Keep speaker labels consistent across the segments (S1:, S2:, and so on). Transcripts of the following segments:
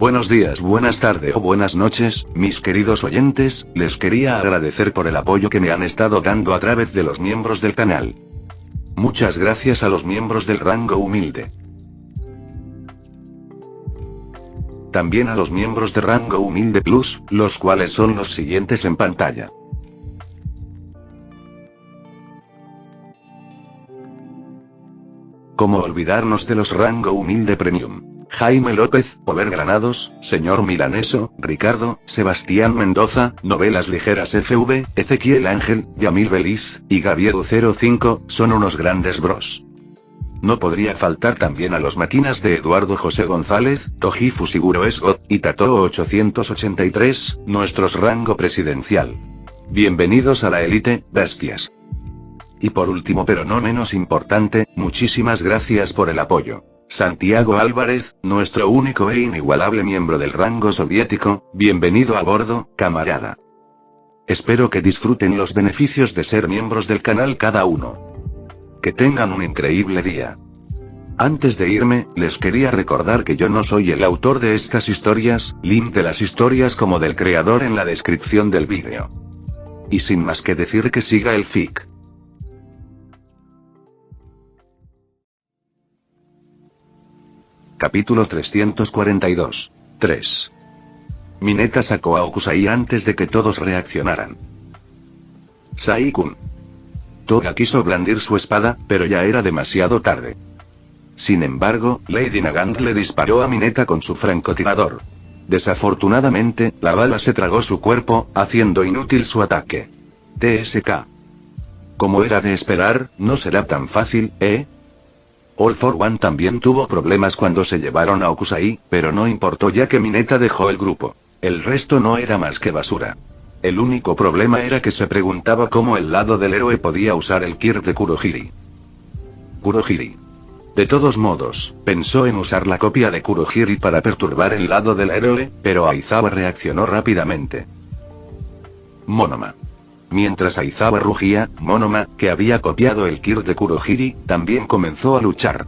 S1: Buenos días, buenas tardes o buenas noches, mis queridos oyentes, les quería agradecer por el apoyo que me han estado dando a través de los miembros del canal. Muchas gracias a los miembros del rango humilde. También a los miembros de rango humilde plus, los cuales son los siguientes en pantalla. ¿Cómo olvidarnos de los rango humilde premium? Jaime López, Over Granados, Señor Milaneso, Ricardo, Sebastián Mendoza, Novelas Ligeras FV, Ezequiel Ángel, Yamil Beliz, y Gaviero05, son unos grandes bros. No podría faltar también a los máquinas de Eduardo José González, Tojifu Siguro Esgot, y Tato 883, nuestros rango presidencial. Bienvenidos a la élite, bestias. Y por último pero no menos importante, muchísimas gracias por el apoyo. Santiago Álvarez, nuestro único e inigualable miembro del rango soviético, bienvenido a bordo, camarada. Espero que disfruten los beneficios de ser miembros del canal cada uno. Que tengan un increíble día. Antes de irme, les quería recordar que yo no soy el autor de estas historias, link de las historias como del creador en la descripción del vídeo. Y sin más que decir que siga el fic. Capítulo 342. 3. Mineta sacó a Okusai antes de que todos reaccionaran. Sai-kun. Toga quiso blandir su espada, pero ya era demasiado tarde. Sin embargo, Lady Nagant le disparó a Mineta con su francotirador. Desafortunadamente, la bala se tragó su cuerpo, haciendo inútil su ataque. TSK. Como era de esperar, no será tan fácil, ¿eh? All for One también tuvo problemas cuando se llevaron a Okusai, pero no importó ya que Mineta dejó el grupo. El resto no era más que basura. El único problema era que se preguntaba cómo el lado del héroe podía usar el Kir de Kurohiri. Kurohiri. De todos modos, pensó en usar la copia de Kurohiri para perturbar el lado del héroe, pero Aizawa reaccionó rápidamente. Monoma. Mientras Aizawa rugía, Monoma, que había copiado el Kir de Kurohiri, también comenzó a luchar.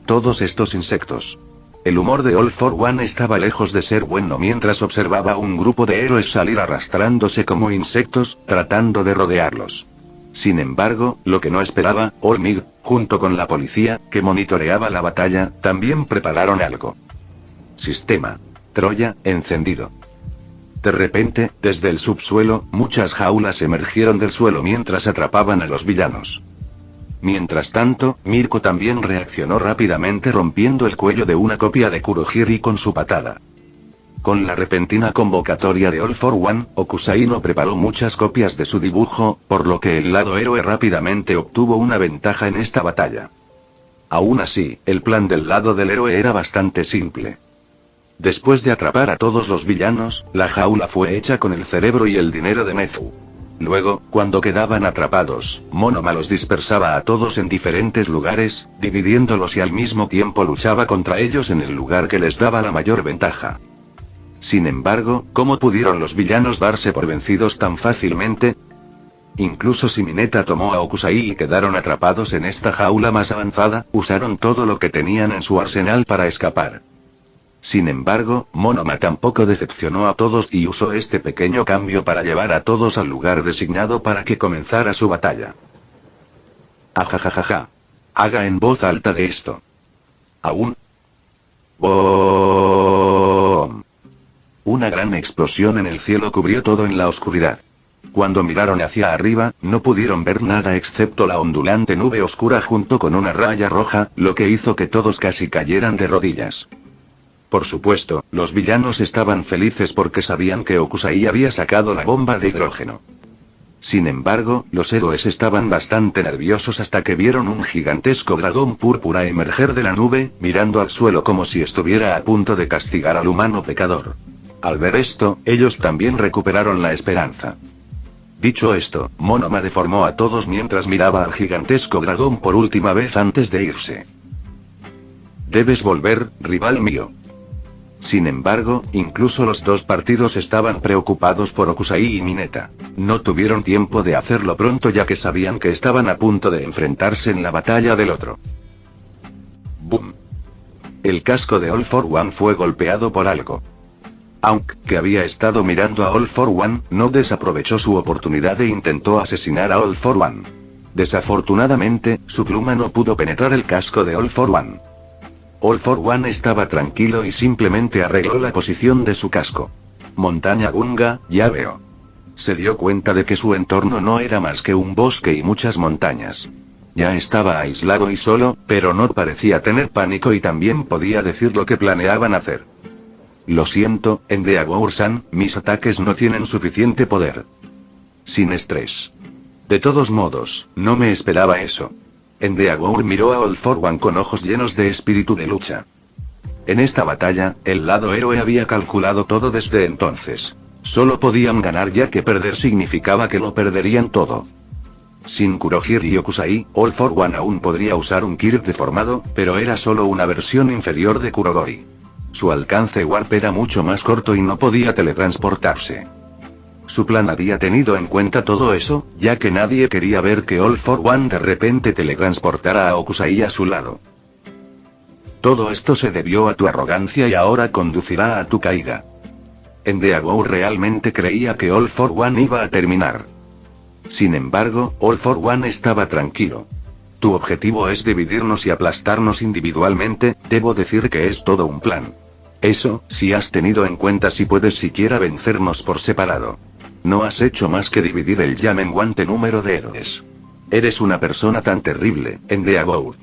S1: Todos estos insectos. El humor de All for One estaba lejos de ser bueno mientras observaba a un grupo de héroes salir arrastrándose como insectos, tratando de rodearlos. Sin embargo, lo que no esperaba, All Mig, junto con la policía, que monitoreaba la batalla, también prepararon algo. Sistema Troya, encendido. De repente, desde el subsuelo, muchas jaulas emergieron del suelo mientras atrapaban a los villanos. Mientras tanto, Mirko también reaccionó rápidamente rompiendo el cuello de una copia de Kurohiri con su patada. Con la repentina convocatoria de All for One, Okusai no preparó muchas copias de su dibujo, por lo que el lado héroe rápidamente obtuvo una ventaja en esta batalla. Aún así, el plan del lado del héroe era bastante simple. Después de atrapar a todos los villanos, la jaula fue hecha con el cerebro y el dinero de Nezu. Luego, cuando quedaban atrapados, Monoma los dispersaba a todos en diferentes lugares, dividiéndolos y al mismo tiempo luchaba contra ellos en el lugar que les daba la mayor ventaja. Sin embargo, ¿cómo pudieron los villanos darse por vencidos tan fácilmente? Incluso si Mineta tomó a Okusai y quedaron atrapados en esta jaula más avanzada, usaron todo lo que tenían en su arsenal para escapar. Sin embargo, Monoma tampoco decepcionó a todos y usó este pequeño cambio para llevar a todos al lugar designado para que comenzara su batalla. Ajajajaja. Haga en voz alta de esto. Aún. ¡Boom! Una gran explosión en el cielo cubrió todo en la oscuridad. Cuando miraron hacia arriba, no pudieron ver nada excepto la ondulante nube oscura junto con una raya roja, lo que hizo que todos casi cayeran de rodillas. Por supuesto, los villanos estaban felices porque sabían que Okusai había sacado la bomba de hidrógeno. Sin embargo, los héroes estaban bastante nerviosos hasta que vieron un gigantesco dragón púrpura emerger de la nube, mirando al suelo como si estuviera a punto de castigar al humano pecador. Al ver esto, ellos también recuperaron la esperanza. Dicho esto, Monoma deformó a todos mientras miraba al gigantesco dragón por última vez antes de irse. Debes volver, rival mío. Sin embargo, incluso los dos partidos estaban preocupados por Okusai y Mineta. No tuvieron tiempo de hacerlo pronto ya que sabían que estaban a punto de enfrentarse en la batalla del otro. ¡Boom! El casco de All for One fue golpeado por algo. Aunque que había estado mirando a All for One, no desaprovechó su oportunidad e intentó asesinar a All for One. Desafortunadamente, su pluma no pudo penetrar el casco de All for One. All for One estaba tranquilo y simplemente arregló la posición de su casco. Montaña Gunga, ya veo. Se dio cuenta de que su entorno no era más que un bosque y muchas montañas. Ya estaba aislado y solo, pero no parecía tener pánico y también podía decir lo que planeaban hacer. Lo siento, Endeavor-san, mis ataques no tienen suficiente poder. Sin estrés. De todos modos, no me esperaba eso. Endeavor miró a All for One con ojos llenos de espíritu de lucha. En esta batalla, el lado héroe había calculado todo desde entonces. Solo podían ganar ya que perder significaba que lo perderían todo. Sin Kurohige Ryokusai, All for One aún podría usar un Kirk deformado, pero era solo una versión inferior de Kurogori. Su alcance Warp era mucho más corto y no podía teletransportarse. Su plan había tenido en cuenta todo eso, ya que nadie quería ver que All for One de repente teletransportara a Okusai a su lado. Todo esto se debió a tu arrogancia y ahora conducirá a tu caída. Endeavor realmente creía que All for One iba a terminar. Sin embargo, All for One estaba tranquilo. Tu objetivo es dividirnos y aplastarnos individualmente, debo decir que es todo un plan. Eso, si has tenido en cuenta si puedes siquiera vencernos por separado. No has hecho más que dividir el ya menguante número de héroes. Eres una persona tan terrible, Endeavor.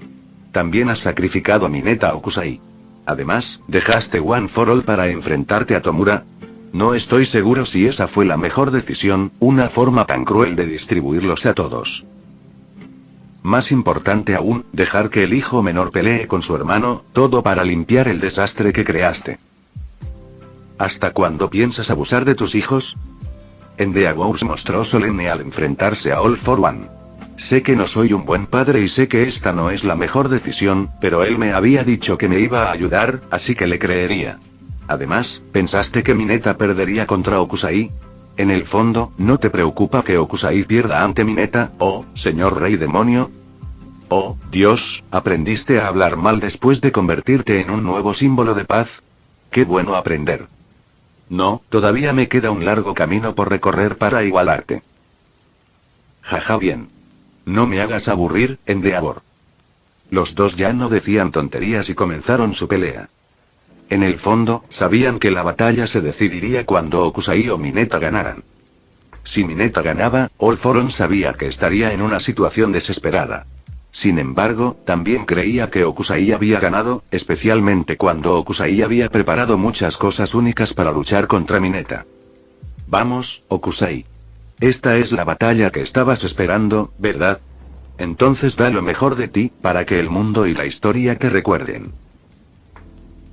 S1: También has sacrificado a Mineta Okusai. Además, dejaste One for All para enfrentarte a Tomura. No estoy seguro si esa fue la mejor decisión, una forma tan cruel de distribuirlos a todos. Más importante aún, dejar que el hijo menor pelee con su hermano, todo para limpiar el desastre que creaste. ¿Hasta cuándo piensas abusar de tus hijos? Endeavor se mostró solemne al enfrentarse a All for One. Sé que no soy un buen padre y sé que esta no es la mejor decisión, pero él me había dicho que me iba a ayudar, así que le creería. Además, ¿pensaste que Mineta perdería contra Okusai? En el fondo, ¿no te preocupa que Okusai pierda ante Mineta, oh, señor rey demonio? Oh, Dios, ¿aprendiste a hablar mal después de convertirte en un nuevo símbolo de paz? Qué bueno aprender. No, todavía me queda un largo camino por recorrer para igualarte. Jaja bien. No me hagas aburrir, Endeavor. Los dos ya no decían tonterías y comenzaron su pelea. En el fondo, sabían que la batalla se decidiría cuando Okusai o Mineta ganaran. Si Mineta ganaba, All for One sabía que estaría en una situación desesperada. Sin embargo, también creía que Okusai había ganado, especialmente cuando Okusai había preparado muchas cosas únicas para luchar contra Mineta. Vamos, Okusai. Esta es la batalla que estabas esperando, ¿verdad? Entonces da lo mejor de ti, para que el mundo y la historia te recuerden.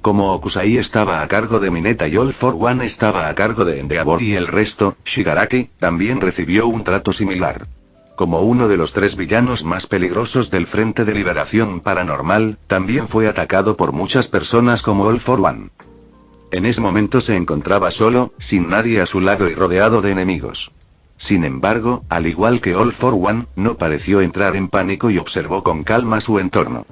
S1: Como Okusai estaba a cargo de Mineta y All for One estaba a cargo de Endeavor y el resto, Shigaraki, también recibió un trato similar. Como uno de los 3 villanos más peligrosos del Frente de Liberación Paranormal, también fue atacado por muchas personas como All for One. En ese momento se encontraba solo, sin nadie a su lado y rodeado de enemigos. Sin embargo, al igual que All for One, no pareció entrar en pánico y observó con calma su entorno.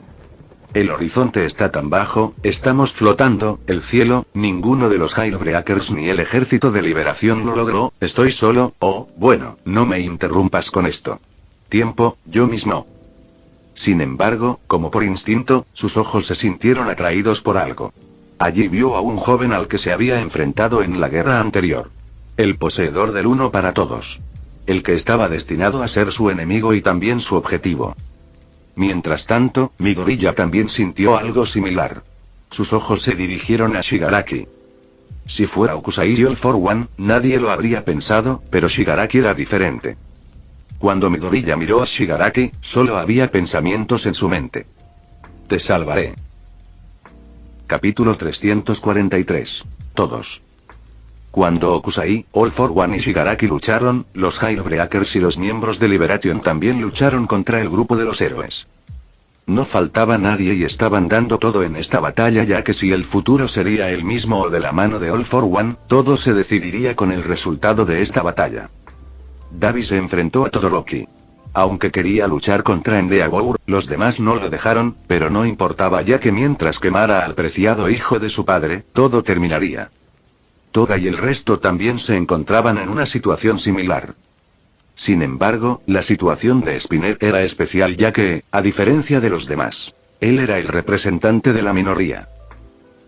S1: El horizonte está tan bajo, estamos flotando, el cielo, ninguno de los Jailbreakers ni el Ejército de Liberación lo logró, estoy solo, oh, bueno, no me interrumpas con esto. Tiempo, yo mismo. Sin embargo, como por instinto, sus ojos se sintieron atraídos por algo. Allí vio a un joven al que se había enfrentado en la guerra anterior. El poseedor del uno para todos. El que estaba destinado a ser su enemigo y también su objetivo. Mientras tanto, Midoriya también sintió algo similar. Sus ojos se dirigieron a Shigaraki. Si fuera Okusai y All for One, nadie lo habría pensado, pero Shigaraki era diferente. Cuando Midoriya miró a Shigaraki, solo había pensamientos en su mente. Te salvaré. Capítulo 343. Todos. Cuando Okusai, All for One y Shigaraki lucharon, los Jailbreakers y los miembros de Liberation también lucharon contra el grupo de los héroes. No faltaba nadie y estaban dando todo en esta batalla, ya que si el futuro sería el mismo o de la mano de All for One, todo se decidiría con el resultado de esta batalla. Davi se enfrentó a Todoroki. Aunque quería luchar contra Endeavor, los demás no lo dejaron, pero no importaba ya que mientras quemara al preciado hijo de su padre, todo terminaría. Toga y el resto también se encontraban en una situación similar. Sin embargo, la situación de Spinner era especial ya que, a diferencia de los demás, él era el representante de la minoría.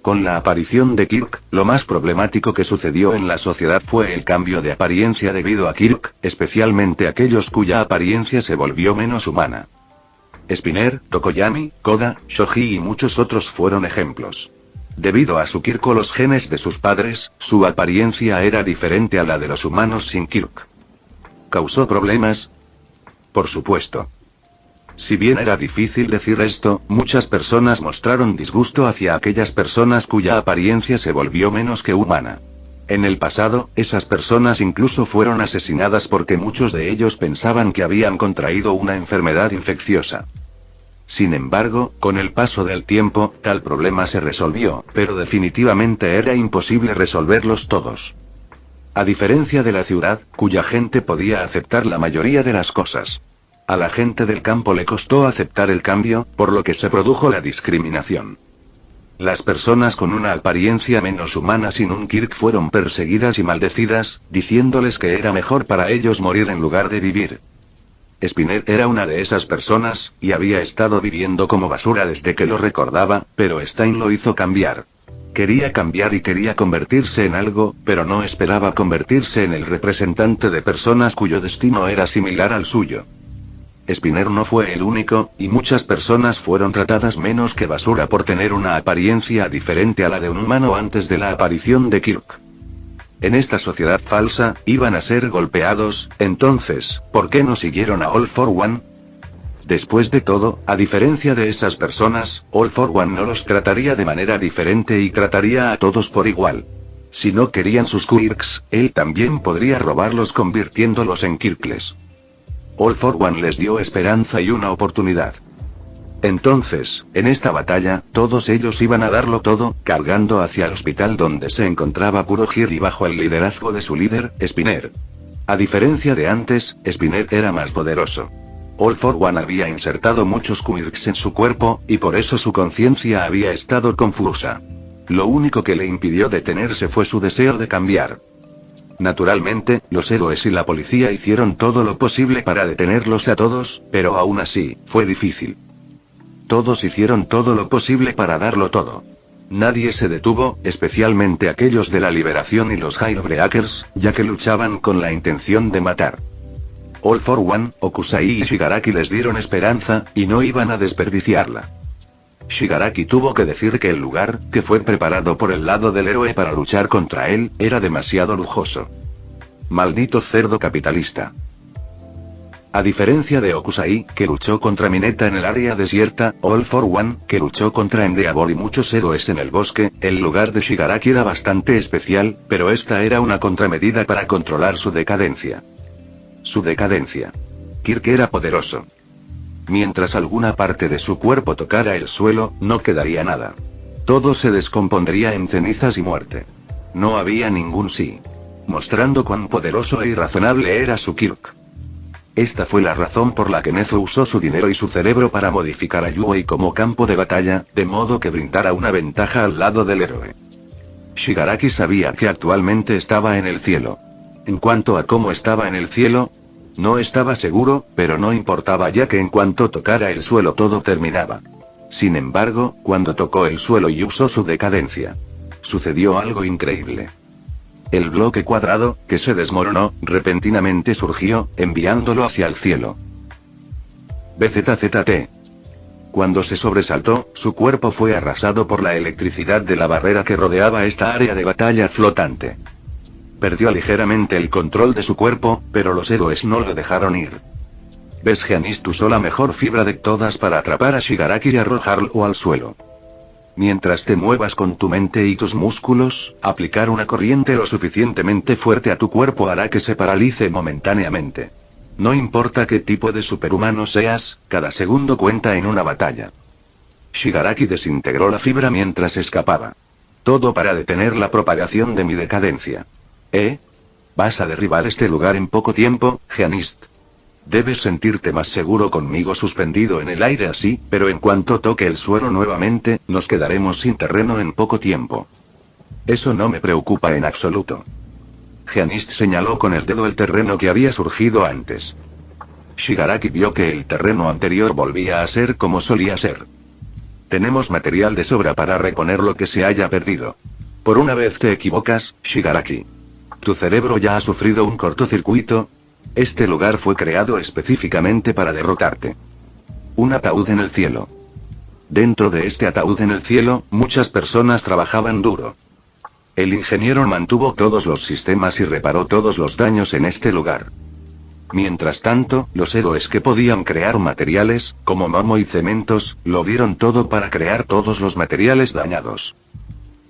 S1: Con la aparición de Kirk, lo más problemático que sucedió en la sociedad fue el cambio de apariencia debido a Kirk, especialmente aquellos cuya apariencia se volvió menos humana. Spinner, Tokoyami, Koda, Shoji y muchos otros fueron ejemplos. Debido a su Kirk o los genes de sus padres, su apariencia era diferente a la de los humanos sin Kirk. ¿Causó problemas? Por supuesto. Si bien era difícil decir esto, muchas personas mostraron disgusto hacia aquellas personas cuya apariencia se volvió menos que humana. En el pasado, esas personas incluso fueron asesinadas porque muchos de ellos pensaban que habían contraído una enfermedad infecciosa. Sin embargo, con el paso del tiempo, tal problema se resolvió, pero definitivamente era imposible resolverlos todos. A diferencia de la ciudad, cuya gente podía aceptar la mayoría de las cosas. A la gente del campo le costó aceptar el cambio, por lo que se produjo la discriminación. Las personas con una apariencia menos humana sin un Kirk fueron perseguidas y maldecidas, diciéndoles que era mejor para ellos morir en lugar de vivir. Spinner era una de esas personas, y había estado viviendo como basura desde que lo recordaba, pero Stein lo hizo cambiar. Quería cambiar y quería convertirse en algo, pero no esperaba convertirse en el representante de personas cuyo destino era similar al suyo. Spinner no fue el único, y muchas personas fueron tratadas menos que basura por tener una apariencia diferente a la de un humano antes de la aparición de Kirk. En esta sociedad falsa, iban a ser golpeados, entonces, ¿por qué no siguieron a All for One? Después de todo, a diferencia de esas personas, All for One no los trataría de manera diferente y trataría a todos por igual. Si no querían sus Kirks, él también podría robarlos convirtiéndolos en Kirkles. All for One les dio esperanza y una oportunidad. Entonces, en esta batalla, todos ellos iban a darlo todo, cargando hacia el hospital donde se encontraba Kurohiri bajo el liderazgo de su líder, Spinner. A diferencia de antes, Spinner era más poderoso. All for One había insertado muchos Kirks en su cuerpo, y por eso su conciencia había estado confusa. Lo único que le impidió detenerse fue su deseo de cambiar. Naturalmente, los héroes y la policía hicieron todo lo posible para detenerlos a todos, pero aún así, fue difícil. Todos hicieron todo lo posible para darlo todo. Nadie se detuvo, especialmente aquellos de la liberación y los Highbreakers, ya que luchaban con la intención de matar. All for One, Okusai y Shigaraki les dieron esperanza, y no iban a desperdiciarla. Shigaraki tuvo que decir que el lugar, que fue preparado por el lado del héroe para luchar contra él, era demasiado lujoso. Maldito cerdo capitalista. A diferencia de Okusai, que luchó contra Mineta en el área desierta, All for One, que luchó contra Endeavor y muchos héroes en el bosque, el lugar de Shigaraki era bastante especial, pero esta era una contramedida para controlar su decadencia. Su decadencia. Kirk era poderoso. Mientras alguna parte de su cuerpo tocara el suelo, no quedaría nada. Todo se descompondría en cenizas y muerte. No había ningún sí. Mostrando cuán poderoso e irrazonable era su Kirk. Esta fue la razón por la que Nezu usó su dinero y su cerebro para modificar a Yuei como campo de batalla, de modo que brindara una ventaja al lado del héroe. Shigaraki sabía que actualmente estaba en el cielo. En cuanto a cómo estaba en el cielo, no estaba seguro, pero no importaba ya que en cuanto tocara el suelo todo terminaba. Sin embargo, cuando tocó el suelo y usó su decadencia, sucedió algo increíble. El bloque cuadrado, que se desmoronó, repentinamente surgió, enviándolo hacia el cielo. BZZT. Cuando se sobresaltó, su cuerpo fue arrasado por la electricidad de la barrera que rodeaba esta área de batalla flotante. Perdió ligeramente el control de su cuerpo, pero los héroes no lo dejaron ir. Besgeanist usó la mejor fibra de todas para atrapar a Shigaraki y arrojarlo al suelo. Mientras te muevas con tu mente y tus músculos, aplicar una corriente lo suficientemente fuerte a tu cuerpo hará que se paralice momentáneamente. No importa qué tipo de superhumano seas, cada segundo cuenta en una batalla. Shigaraki desintegró la fibra mientras escapaba. Todo para detener la propagación de mi decadencia. ¿Vas a derribar este lugar en poco tiempo, Geanist? Debes sentirte más seguro conmigo suspendido en el aire así, pero en cuanto toque el suelo nuevamente, nos quedaremos sin terreno en poco tiempo. Eso no me preocupa en absoluto. Gianist señaló con el dedo el terreno que había surgido antes. Shigaraki vio que el terreno anterior volvía a ser como solía ser. Tenemos material de sobra para reponer lo que se haya perdido. Por una vez te equivocas, Shigaraki. Tu cerebro ya ha sufrido un cortocircuito. Este lugar fue creado específicamente para derrotarte. Un ataúd en el cielo. Dentro de este ataúd en el cielo, muchas personas trabajaban duro. El ingeniero mantuvo todos los sistemas y reparó todos los daños en este lugar. Mientras tanto, los héroes que podían crear materiales, como Momo y cementos, lo dieron todo para crear todos los materiales dañados.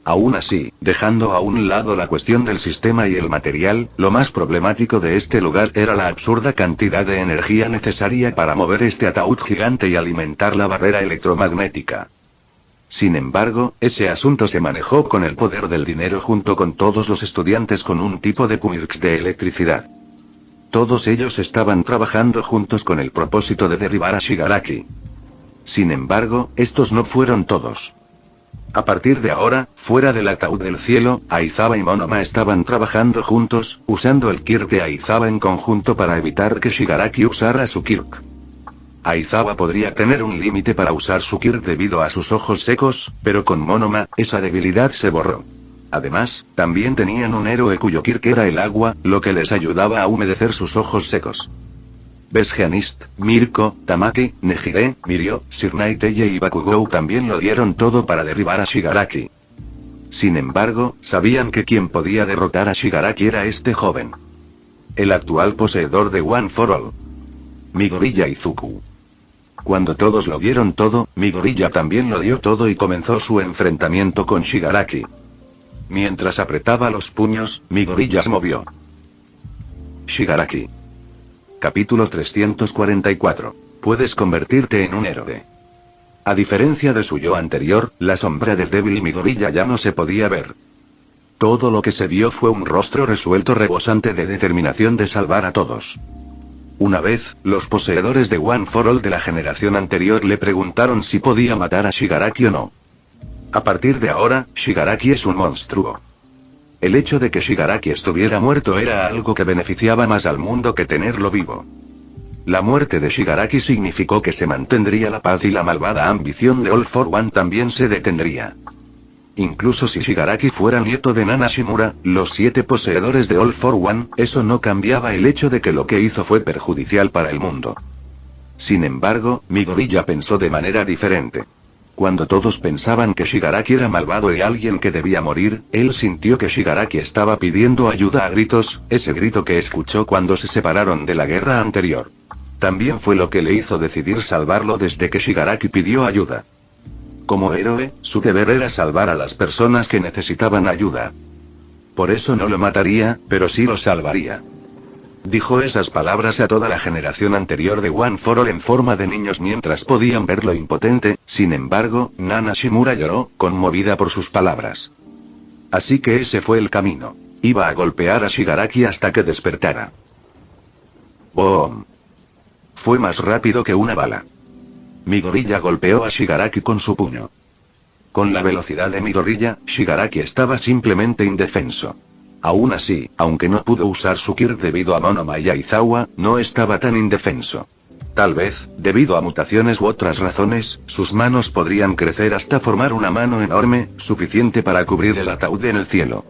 S1: Aún así, dejando a un lado la cuestión del sistema y el material, lo más problemático de este lugar era la absurda cantidad de energía necesaria para mover este ataúd gigante y alimentar la barrera electromagnética. Sin embargo, ese asunto se manejó con el poder del dinero junto con todos los estudiantes con un tipo de Kumirks de electricidad. Todos ellos estaban trabajando juntos con el propósito de derribar a Shigaraki. Sin embargo, estos no fueron todos. A partir de ahora, fuera del ataúd del cielo, Aizawa y Monoma estaban trabajando juntos, usando el Kirk de Aizawa en conjunto para evitar que Shigaraki usara su Kirk. Aizawa podría tener un límite para usar su Kirk debido a sus ojos secos, pero con Monoma, esa debilidad se borró. Además, también tenían un héroe cuyo Kirk era el agua, lo que les ayudaba a humedecer sus ojos secos. ¿Ves? Gianist, Mirko, Tamaki, Nejire, Mirio, Sirnai Teye y Bakugou también lo dieron todo para derribar a Shigaraki. Sin embargo, sabían que quien podía derrotar a Shigaraki era este joven. El actual poseedor de One for All. Midoriya Izuku. Cuando todos lo dieron todo, Midoriya también lo dio todo y comenzó su enfrentamiento con Shigaraki. Mientras apretaba los puños, Midoriya se movió. Shigaraki. Capítulo 344. Puedes convertirte en un héroe. A diferencia de su yo anterior, la sombra del débil Midoriya ya no se podía ver. Todo lo que se vio fue un rostro resuelto rebosante de determinación de salvar a todos. Una vez, los poseedores de One for All de la generación anterior le preguntaron si podía matar a Shigaraki o no. A partir de ahora, Shigaraki es un monstruo. El hecho de que Shigaraki estuviera muerto era algo que beneficiaba más al mundo que tenerlo vivo. La muerte de Shigaraki significó que se mantendría la paz y la malvada ambición de All for One también se detendría. Incluso si Shigaraki fuera nieto de Nana Shimura, los 7 poseedores de All for One, eso no cambiaba el hecho de que lo que hizo fue perjudicial para el mundo. Sin embargo, Midoriya pensó de manera diferente. Cuando todos pensaban que Shigaraki era malvado y alguien que debía morir, él sintió que Shigaraki estaba pidiendo ayuda a gritos, ese grito que escuchó cuando se separaron de la guerra anterior. También fue lo que le hizo decidir salvarlo desde que Shigaraki pidió ayuda. Como héroe, su deber era salvar a las personas que necesitaban ayuda. Por eso no lo mataría, pero sí lo salvaría. Dijo esas palabras a toda la generación anterior de One for All en forma de niños mientras podían verlo impotente, sin embargo, Nana Shimura lloró, conmovida por sus palabras. Así que ese fue el camino. Iba a golpear a Shigaraki hasta que despertara. ¡Boom! Fue más rápido que una bala. Midoriya golpeó a Shigaraki con su puño. Con la velocidad de Midoriya, Shigaraki estaba simplemente indefenso. Aún así, aunque no pudo usar su Kirk debido a Monoma y Aizawa, no estaba tan indefenso. Tal vez, debido a mutaciones u otras razones, sus manos podrían crecer hasta formar una mano enorme, suficiente para cubrir el ataúd en el cielo.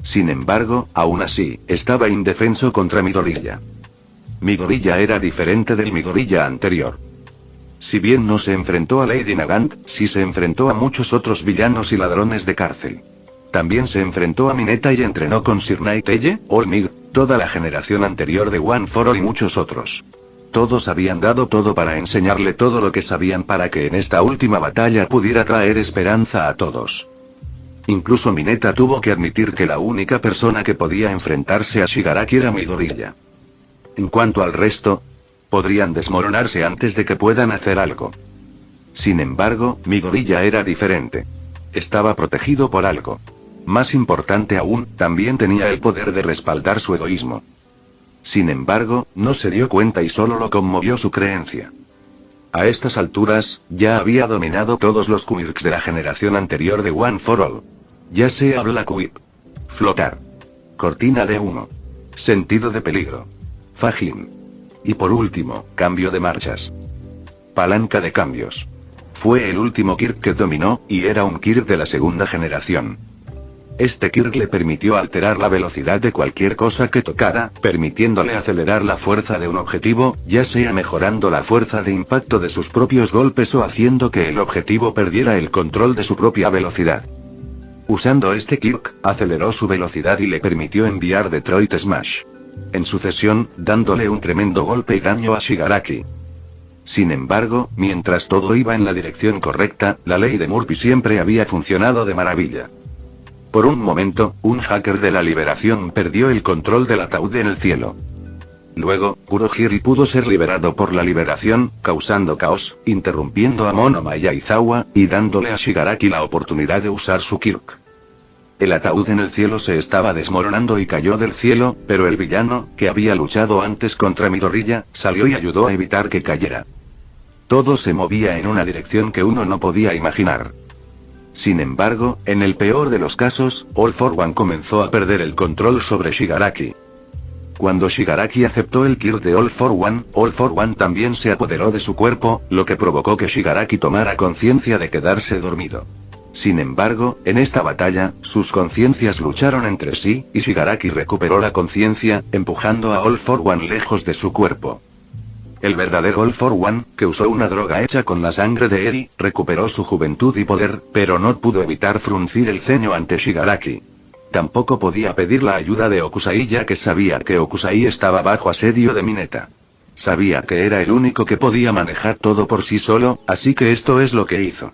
S1: Sin embargo, aún así, estaba indefenso contra Midoriya. Midoriya era diferente del Midoriya anterior. Si bien no se enfrentó a Lady Nagant, sí se enfrentó a muchos otros villanos y ladrones de cárcel. También se enfrentó a Mineta y entrenó con Sirnai Teye, All Mig, toda la generación anterior de One for All y muchos otros. Todos habían dado todo para enseñarle todo lo que sabían para que en esta última batalla pudiera traer esperanza a todos. Incluso Mineta tuvo que admitir que la única persona que podía enfrentarse a Shigaraki era Midoriya. En cuanto al resto, podrían desmoronarse antes de que puedan hacer algo. Sin embargo, Midoriya era diferente. Estaba protegido por algo. Más importante aún, también tenía el poder de respaldar su egoísmo. Sin embargo, no se dio cuenta y solo lo conmovió su creencia. A estas alturas, ya había dominado todos los quirks de la generación anterior de One for All. Ya sea Black Whip, flotar, cortina de humo, sentido de peligro, Fajin. Y por último, cambio de marchas. Palanca de cambios. Fue el último Kirk que dominó, y era un Kirk de la segunda generación. Este Kirk le permitió alterar la velocidad de cualquier cosa que tocara, permitiéndole acelerar la fuerza de un objetivo, ya sea mejorando la fuerza de impacto de sus propios golpes o haciendo que el objetivo perdiera el control de su propia velocidad. Usando este Kirk, aceleró su velocidad y le permitió enviar Detroit Smash. En sucesión, dándole un tremendo golpe y daño a Shigaraki. Sin embargo, mientras todo iba en la dirección correcta, la ley de Murphy siempre había funcionado de maravilla. Por un momento, un hacker de la liberación perdió el control del ataúd en el cielo. Luego, Kurohiri pudo ser liberado por la liberación, causando caos, interrumpiendo a Monoma y Aizawa, y dándole a Shigaraki la oportunidad de usar su Kirk. El ataúd en el cielo se estaba desmoronando y cayó del cielo, pero el villano, que había luchado antes contra Midoriya, salió y ayudó a evitar que cayera. Todo se movía en una dirección que uno no podía imaginar. Sin embargo, en el peor de los casos, All for One comenzó a perder el control sobre Shigaraki. Cuando Shigaraki aceptó el Kirk de All for One también se apoderó de su cuerpo, lo que provocó que Shigaraki tomara conciencia de quedarse dormido. Sin embargo, en esta batalla, sus conciencias lucharon entre sí, y Shigaraki recuperó la conciencia, empujando a All for One lejos de su cuerpo. El verdadero All for One, que usó una droga hecha con la sangre de Eri, recuperó su juventud y poder, pero no pudo evitar fruncir el ceño ante Shigaraki. Tampoco podía pedir la ayuda de Okusai ya que sabía que Okusai estaba bajo asedio de Mineta. Sabía que era el único que podía manejar todo por sí solo, así que esto es lo que hizo.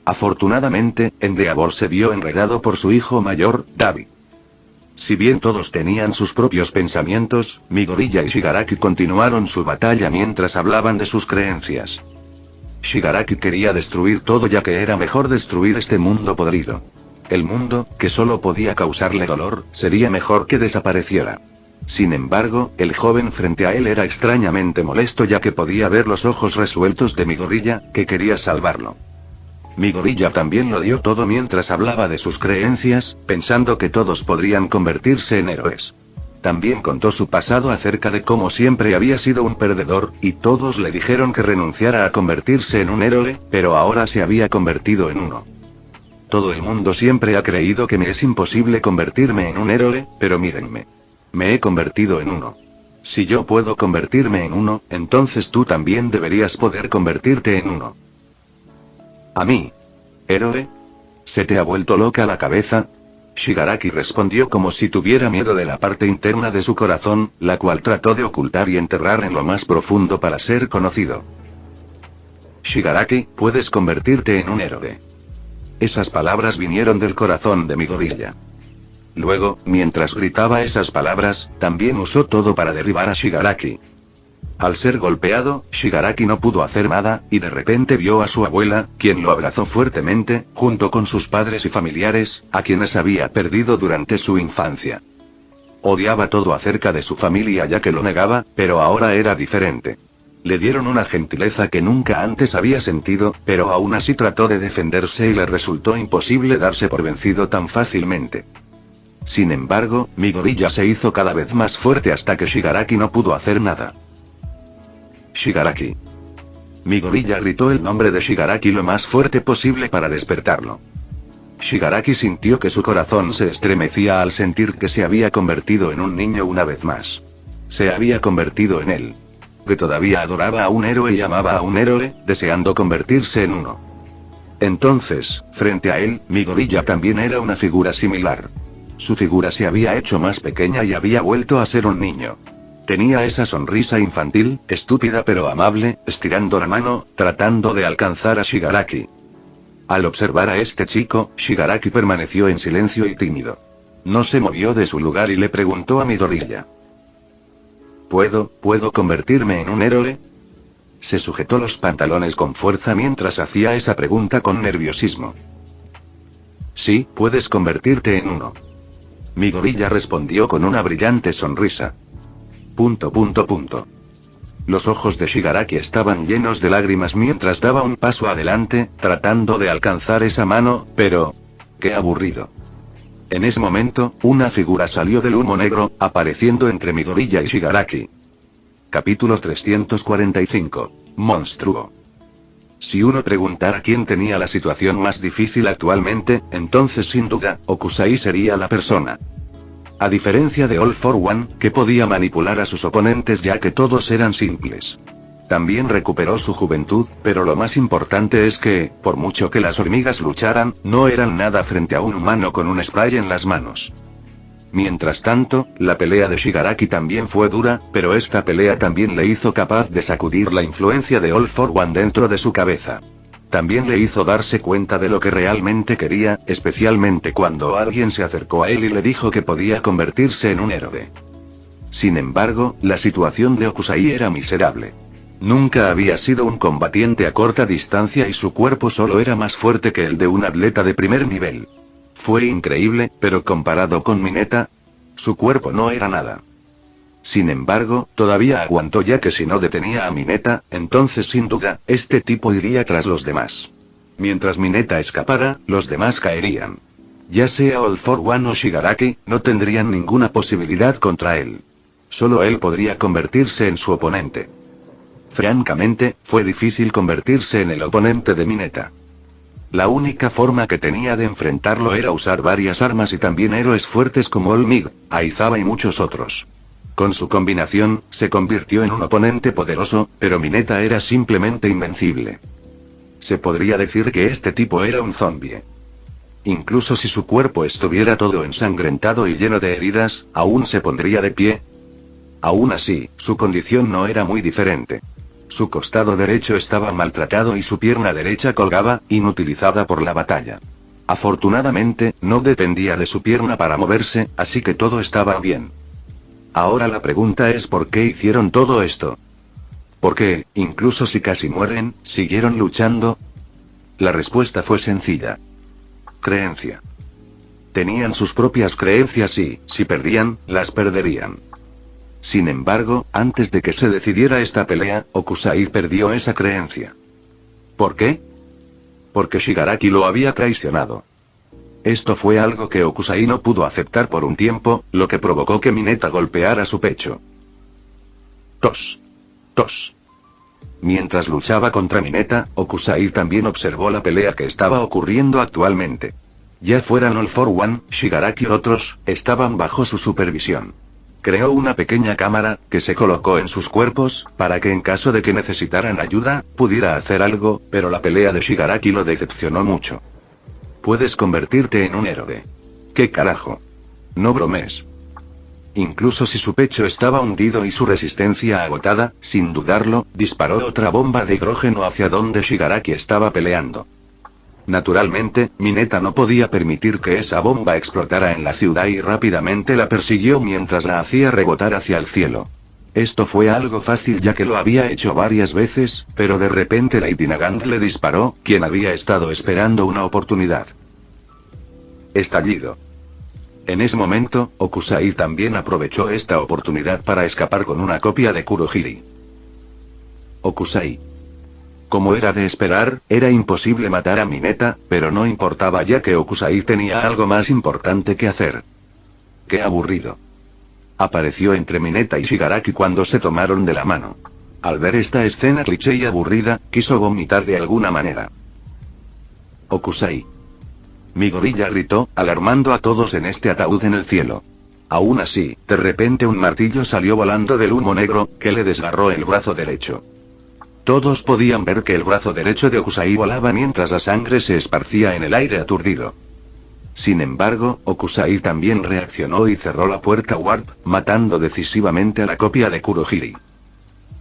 S1: Afortunadamente, Endeavor se vio enredado por su hijo mayor, Dabi. Si bien todos tenían sus propios pensamientos, Midoriya y Shigaraki continuaron su batalla mientras hablaban de sus creencias. Shigaraki quería destruir todo ya que era mejor destruir este mundo podrido. El mundo, que solo podía causarle dolor, sería mejor que desapareciera. Sin embargo, el joven frente a él era extrañamente molesto ya que podía ver los ojos resueltos de Midoriya, que quería salvarlo. Midoriya también lo dio todo mientras hablaba de sus creencias, pensando que todos podrían convertirse en héroes. También contó su pasado acerca de cómo siempre había sido un perdedor, y todos le dijeron que renunciara a convertirse en un héroe, pero ahora se había convertido en uno. Todo el mundo siempre ha creído que me es imposible convertirme en un héroe, pero mírenme. Me he convertido en uno. Si yo puedo convertirme en uno, entonces tú también deberías poder convertirte en uno. ¿A mí? ¿Héroe? ¿Se te ha vuelto loca la cabeza? Shigaraki respondió como si tuviera miedo de la parte interna de su corazón, la cual trató de ocultar y enterrar en lo más profundo para ser conocido. Shigaraki, puedes convertirte en un héroe. Esas palabras vinieron del corazón de Midoriya. Luego, mientras gritaba esas palabras, también usó todo para derribar a Shigaraki. Al ser golpeado, Shigaraki no pudo hacer nada, y de repente vio a su abuela, quien lo abrazó fuertemente, junto con sus padres y familiares, a quienes había perdido durante su infancia. Odiaba todo acerca de su familia ya que lo negaba, pero ahora era diferente. Le dieron una gentileza que nunca antes había sentido, pero aún así trató de defenderse y le resultó imposible darse por vencido tan fácilmente. Sin embargo, Midoriya se hizo cada vez más fuerte hasta que Shigaraki no pudo hacer nada. Shigaraki. Midoriya gritó el nombre de Shigaraki lo más fuerte posible para despertarlo. Shigaraki sintió que su corazón se estremecía al sentir que se había convertido en un niño una vez más. Se había convertido en él. Que todavía adoraba a un héroe y amaba a un héroe, deseando convertirse en uno. Entonces, frente a él, Midoriya también era una figura similar. Su figura se había hecho más pequeña y había vuelto a ser un niño. Tenía esa sonrisa infantil, estúpida pero amable, estirando la mano, tratando de alcanzar a Shigaraki. Al observar a este chico, Shigaraki permaneció en silencio y tímido. No se movió de su lugar y le preguntó a Midoriya. ¿Puedo convertirme en un héroe? Se sujetó los pantalones con fuerza mientras hacía esa pregunta con nerviosismo. Sí, puedes convertirte en uno. Midoriya respondió con una brillante sonrisa. Los ojos de Shigaraki estaban llenos de lágrimas mientras daba un paso adelante, tratando de alcanzar esa mano, pero... ¡qué aburrido! En ese momento, una figura salió del humo negro, apareciendo entre Midoriya y Shigaraki. Capítulo 345. Monstruo. Si uno preguntara quién tenía la situación más difícil actualmente, entonces sin duda, Okusai sería la persona. A diferencia de All for One, que podía manipular a sus oponentes ya que todos eran simples. También recuperó su juventud, pero lo más importante es que, por mucho que las hormigas lucharan, no eran nada frente a un humano con un spray en las manos. Mientras tanto, la pelea de Shigaraki también fue dura, pero esta pelea también le hizo capaz de sacudir la influencia de All for One dentro de su cabeza. También le hizo darse cuenta de lo que realmente quería, especialmente cuando alguien se acercó a él y le dijo que podía convertirse en un héroe. Sin embargo, la situación de Okusai era miserable. Nunca había sido un combatiente a corta distancia y su cuerpo solo era más fuerte que el de un atleta de primer nivel. Fue increíble, pero comparado con Mineta, su cuerpo no era nada. Sin embargo, todavía aguantó ya que si no detenía a Mineta, entonces sin duda, este tipo iría tras los demás. Mientras Mineta escapara, los demás caerían. Ya sea All for One o Shigaraki, no tendrían ninguna posibilidad contra él. Solo él podría convertirse en su oponente. Francamente, fue difícil convertirse en el oponente de Mineta. La única forma que tenía de enfrentarlo era usar varias armas y también héroes fuertes como All Might, Aizawa y muchos otros. Con su combinación, se convirtió en un oponente poderoso, pero Mineta era simplemente invencible. Se podría decir que este tipo era un zombie. Incluso si su cuerpo estuviera todo ensangrentado y lleno de heridas, aún se pondría de pie. Aún así, su condición no era muy diferente. Su costado derecho estaba maltratado y su pierna derecha colgaba, inutilizada por la batalla. Afortunadamente, no dependía de su pierna para moverse, así que todo estaba bien. Ahora la pregunta es ¿por qué hicieron todo esto? ¿Por qué, incluso si casi mueren, siguieron luchando? La respuesta fue sencilla. Creencia. Tenían sus propias creencias y, si perdían, las perderían. Sin embargo, antes de que se decidiera esta pelea, Okusai perdió esa creencia. ¿Por qué? Porque Shigaraki lo había traicionado. Esto fue algo que Okusai no pudo aceptar por un tiempo, lo que provocó que Mineta golpeara su pecho. Tos. Tos. Mientras luchaba contra Mineta, Okusai también observó la pelea que estaba ocurriendo actualmente. Ya fueran All for One, Shigaraki o otros, estaban bajo su supervisión. Creó una pequeña cámara, que se colocó en sus cuerpos, para que en caso de que necesitaran ayuda, pudiera hacer algo, pero la pelea de Shigaraki lo decepcionó mucho. Puedes convertirte en un héroe. ¿Qué carajo? No bromes. Incluso si su pecho estaba hundido y su resistencia agotada, sin dudarlo, disparó otra bomba de hidrógeno hacia donde Shigaraki estaba peleando. Naturalmente, Mineta no podía permitir que esa bomba explotara en la ciudad y rápidamente la persiguió mientras la hacía rebotar hacia el cielo. Esto fue algo fácil ya que lo había hecho varias veces, pero de repente Lady Nagant le disparó, quien había estado esperando una oportunidad. Estallido. En ese momento, Okusai también aprovechó esta oportunidad para escapar con una copia de Kurohiri. Okusai. Como era de esperar, era imposible matar a Mineta, pero no importaba ya que Okusai tenía algo más importante que hacer. ¡Qué aburrido! Apareció entre Mineta y Shigaraki cuando se tomaron de la mano. Al ver esta escena cliché y aburrida, quiso vomitar de alguna manera. Okusai. Midoriya gritó, alarmando a todos en este ataúd en el cielo. Aún así, de repente un martillo salió volando del humo negro, que le desgarró el brazo derecho. Todos podían ver que el brazo derecho de Okusai volaba mientras la sangre se esparcía en el aire aturdido. Sin embargo, Okusai también reaccionó y cerró la puerta Warp, matando decisivamente a la copia de Kurohiri.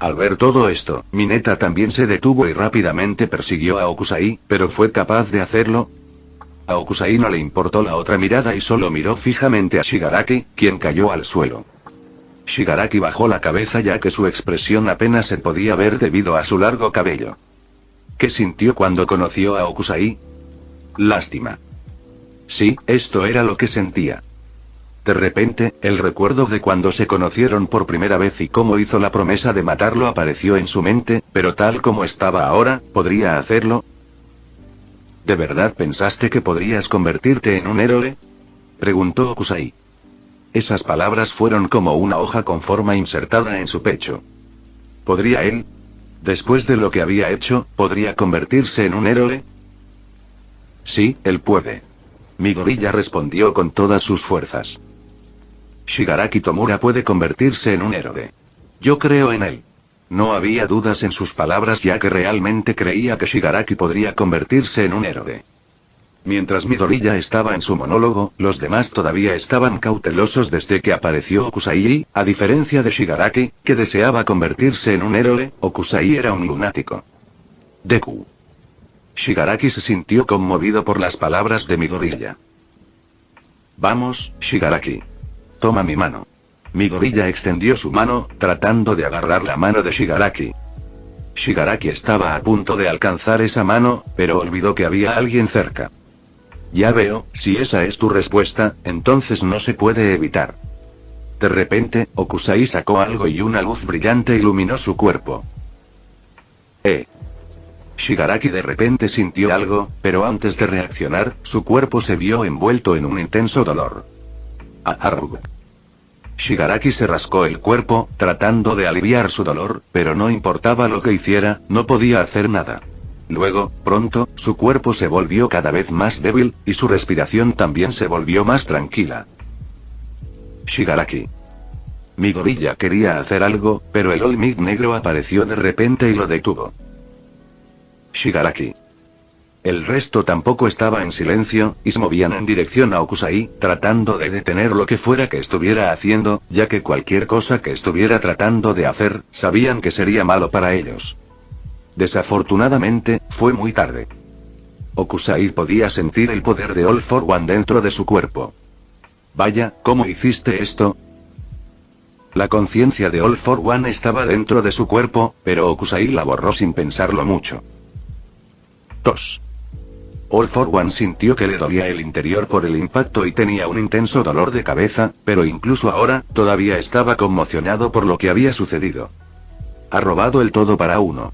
S1: Al ver todo esto, Mineta también se detuvo y rápidamente persiguió a Okusai, pero ¿fue capaz de hacerlo? A Okusai no le importó la otra mirada y solo miró fijamente a Shigaraki, quien cayó al suelo. Shigaraki bajó la cabeza ya que su expresión apenas se podía ver debido a su largo cabello. ¿Qué sintió cuando conoció a Okusai? Lástima. Sí, esto era lo que sentía. De repente, el recuerdo de cuando se conocieron por primera vez y cómo hizo la promesa de matarlo apareció en su mente, pero tal como estaba ahora, ¿podría hacerlo? ¿De verdad pensaste que podrías convertirte en un héroe? Preguntó Okusai. Esas palabras fueron como una hoja con forma insertada en su pecho. ¿Podría él? Después de lo que había hecho, ¿podría convertirse en un héroe? Sí, él puede. Midoriya respondió con todas sus fuerzas. Shigaraki Tomura puede convertirse en un héroe. Yo creo en él. No había dudas en sus palabras ya que realmente creía que Shigaraki podría convertirse en un héroe. Mientras Midoriya estaba en su monólogo, los demás todavía estaban cautelosos desde que apareció Okusai, a diferencia de Shigaraki, que deseaba convertirse en un héroe, Okusai era un lunático. Deku. Shigaraki se sintió conmovido por las palabras de Midoriya. Vamos, Shigaraki. Toma mi mano. Midoriya extendió su mano, tratando de agarrar la mano de Shigaraki. Shigaraki estaba a punto de alcanzar esa mano, pero olvidó que había alguien cerca. Ya veo, si esa es tu respuesta, entonces no se puede evitar. De repente, Okusai sacó algo y una luz brillante iluminó su cuerpo. Shigaraki de repente sintió algo, pero antes de reaccionar, su cuerpo se vio envuelto en un intenso dolor. Arrugh. Shigaraki se rascó el cuerpo, tratando de aliviar su dolor, pero no importaba lo que hiciera, no podía hacer nada. Luego, pronto, su cuerpo se volvió cada vez más débil, y su respiración también se volvió más tranquila. Shigaraki. Midoriya quería hacer algo, pero el All Might negro apareció de repente y lo detuvo. Shigaraki. El resto tampoco estaba en silencio, y se movían en dirección a Okusai, tratando de detener lo que fuera que estuviera haciendo, ya que cualquier cosa que estuviera tratando de hacer, sabían que sería malo para ellos. Desafortunadamente, fue muy tarde. Okusai podía sentir el poder de All for One dentro de su cuerpo. Vaya, ¿cómo hiciste esto? La conciencia de All for One estaba dentro de su cuerpo, pero Okusai la borró sin pensarlo mucho. Tos. All for One sintió que le dolía el interior por el impacto y tenía un intenso dolor de cabeza, pero incluso ahora, todavía estaba conmocionado por lo que había sucedido. Ha robado el todo para uno.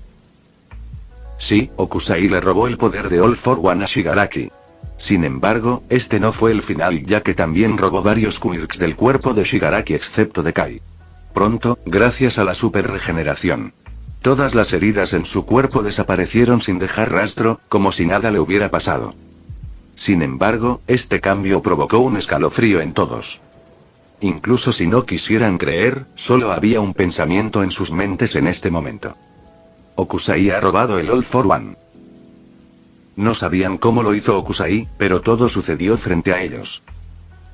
S1: Sí, Okusai le robó el poder de All for One a Shigaraki. Sin embargo, este no fue el final ya que también robó varios quirks del cuerpo de Shigaraki excepto de Kai. Pronto, gracias a la super regeneración. Todas las heridas en su cuerpo desaparecieron sin dejar rastro, como si nada le hubiera pasado. Sin embargo, este cambio provocó un escalofrío en todos. Incluso si no quisieran creer, solo había un pensamiento en sus mentes en este momento. Okusai ha robado el All for One. No sabían cómo lo hizo Okusai, pero todo sucedió frente a ellos.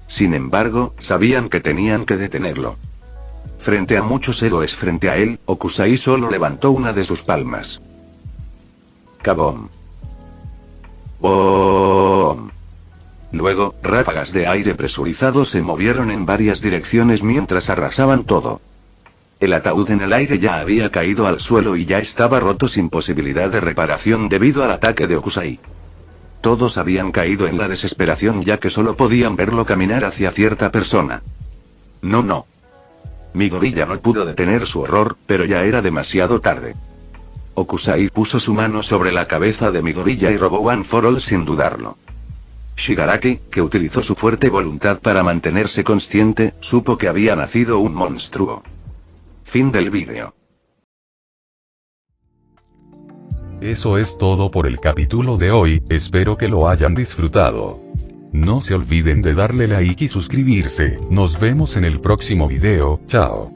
S1: Sin embargo, sabían que tenían que detenerlo. Frente a muchos héroes frente a él, Okusai solo levantó una de sus palmas. Kabom. Boom. Luego, ráfagas de aire presurizado se movieron en varias direcciones mientras arrasaban todo. El ataúd en el aire ya había caído al suelo y ya estaba roto sin posibilidad de reparación debido al ataque de Okusai. Todos habían caído en la desesperación ya que solo podían verlo caminar hacia cierta persona. No. Midoriya no pudo detener su horror, pero ya era demasiado tarde. Okusai puso su mano sobre la cabeza de Midoriya y robó One for All sin dudarlo. Shigaraki, que utilizó su fuerte voluntad para mantenerse consciente, supo que había nacido un monstruo. Fin del vídeo.
S2: Eso es todo por el capítulo de hoy, espero que lo hayan disfrutado. No se olviden de darle like y suscribirse, nos vemos en el próximo video, chao.